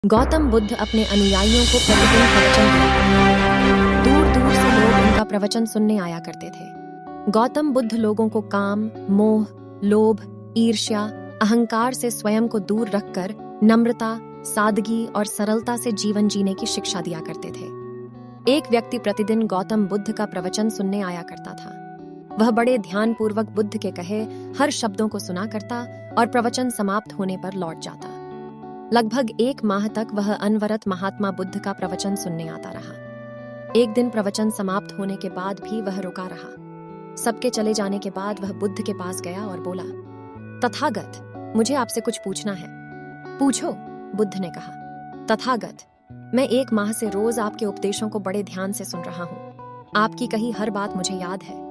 गौतम बुद्ध अपने अनुयायियों को प्रतिदिन प्रवचन देते। दूर दूर से लोग उनका प्रवचन सुनने आया करते थे। गौतम बुद्ध लोगों को काम, मोह, लोभ, ईर्ष्या, अहंकार से स्वयं को दूर रखकर नम्रता, सादगी और सरलता से जीवन जीने की शिक्षा दिया करते थे। एक व्यक्ति प्रतिदिन गौतम बुद्ध का प्रवचन सुनने आया करता था। वह बड़े ध्यानपूर्वक बुद्ध के कहे हर शब्दों को सुना करता और प्रवचन समाप्त होने पर लौट जाता। लगभग 1 माह तक वह अनवरत महात्मा बुद्ध का प्रवचन सुनने आता रहा। एक दिन प्रवचन समाप्त होने के बाद भी वह रुका रहा। सबके चले जाने के बाद वह बुद्ध के पास गया और बोला, तथागत, मुझे आपसे कुछ पूछना है। पूछो, बुद्ध ने कहा। तथागत, मैं 1 माह से रोज आपके उपदेशों को बड़े ध्यान से सुन रहा हूँ। आपकी कही हर बात मुझे याद है,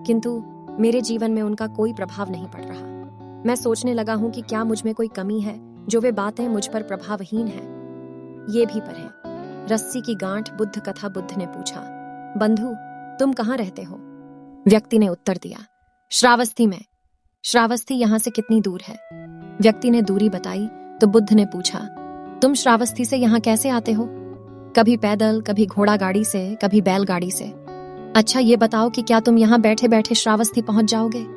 किंतु मेरे जीवन में उनका कोई प्रभाव नहीं पड़ रहा। मैं सोचने लगा हूँ कि क्या मुझ में कोई कमी है जो वे बातें मुझ पर प्रभावहीन हैं। ये भी पढ़ें। रस्सी की गांठ बुद्ध कथा। बुद्ध ने पूछा, बंधु, तुम कहाँ रहते हो? व्यक्ति ने उत्तर दिया, श्रावस्ती में। श्रावस्ती यहाँ से कितनी दूर है? व्यक्ति ने दूरी बताई तो बुद्ध ने पूछा, तुम श्रावस्ती से यहाँ कैसे आते हो? कभी पैदल, कभी घोड़ा गाड़ी से, कभी बैलगाड़ी से। अच्छा ये बताओ कि क्या तुम यहाँ बैठे बैठे श्रावस्ती पहुंच जाओगे?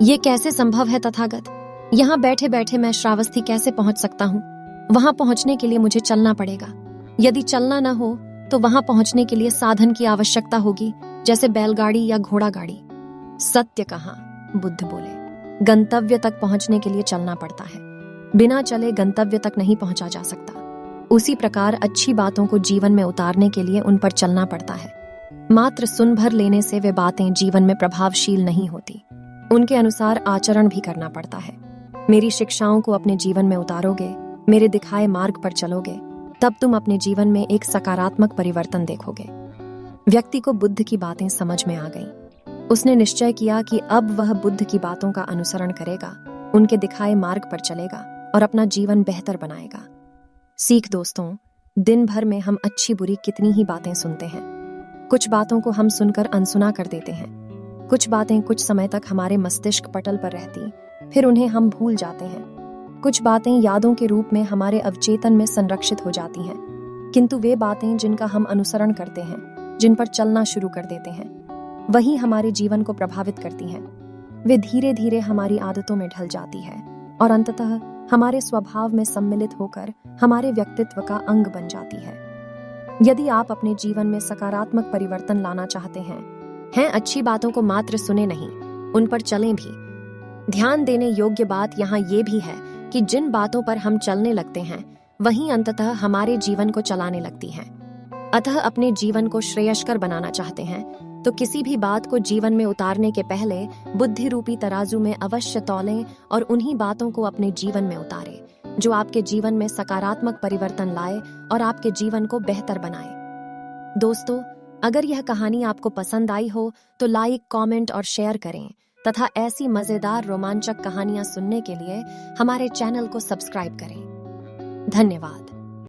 ये कैसे संभव है तथागत? यहाँ बैठे बैठे मैं श्रावस्ती कैसे पहुंच सकता हूँ? वहां पहुंचने के लिए मुझे चलना पड़ेगा। यदि चलना न हो तो वहां पहुंचने के लिए साधन की आवश्यकता होगी, जैसे बैलगाड़ी या घोड़ा गाड़ी। सत्य कहा, बुद्ध बोले। गंतव्य तक पहुंचने के लिए चलना पड़ता है। बिना चले गंतव्य तक नहीं पहुंचा जा सकता। उसी प्रकार अच्छी बातों को जीवन में उतारने के लिए उन पर चलना पड़ता है। मात्र सुन भर लेने से वे बातें जीवन में प्रभावशील नहीं होती। उनके अनुसार आचरण भी करना पड़ता है। मेरी शिक्षाओं को अपने जीवन में उतारोगे, मेरे दिखाए मार्ग पर चलोगे, तब तुम अपने जीवन में एक सकारात्मक परिवर्तन देखोगे। व्यक्ति को बुद्ध की बातें समझ में आ गईं। उसने निश्चय किया कि अब वह बुद्ध की बातों का अनुसरण करेगा, उनके दिखाए मार्ग पर चलेगा और अपना जीवन बेहतर बनाएगा। सीख दोस्तों, दिन भर में हम अच्छी बुरी कितनी ही बातें सुनते हैं। कुछ बातों को हम सुनकर अनसुना कर देते हैं। कुछ बातें कुछ समय तक हमारे मस्तिष्क पटल पर रहती, फिर उन्हें हम भूल जाते हैं। कुछ बातें यादों के रूप में हमारे अवचेतन में संरक्षित हो जाती हैं, किंतु वे बातें जिनका हम अनुसरण करते हैं, जिन पर चलना शुरू कर देते हैं, वही हमारे जीवन को प्रभावित करती हैं। वे धीरे धीरे हमारी आदतों में ढल जाती है और अंततः हमारे स्वभाव में सम्मिलित होकर हमारे व्यक्तित्व का अंग बन जाती है। यदि आप अपने जीवन में सकारात्मक परिवर्तन लाना चाहते हैं अच्छी बातों को मात्र सुने नहीं, उन पर चलें भी। ध्यान देने योग्य बात यहाँ ये भी है कि जिन बातों पर हम चलने लगते हैं वही अंततः हमारे जीवन को चलाने लगती हैं। अतः अपने जीवन को श्रेयस्कर बनाना चाहते हैं तो किसी भी बात को जीवन में उतारने के पहले बुद्धि रूपी तराजू में अवश्य तौलें और उन्हीं बातों को अपने जीवन में उतारें जो आपके जीवन में सकारात्मक परिवर्तन लाए और आपके जीवन को बेहतर बनाए। दोस्तों, अगर यह कहानी आपको पसंद आई हो तो लाइक, कमेंट और शेयर करें तथा ऐसी मजेदार रोमांचक कहानियां सुनने के लिए हमारे चैनल को सब्सक्राइब करें। धन्यवाद।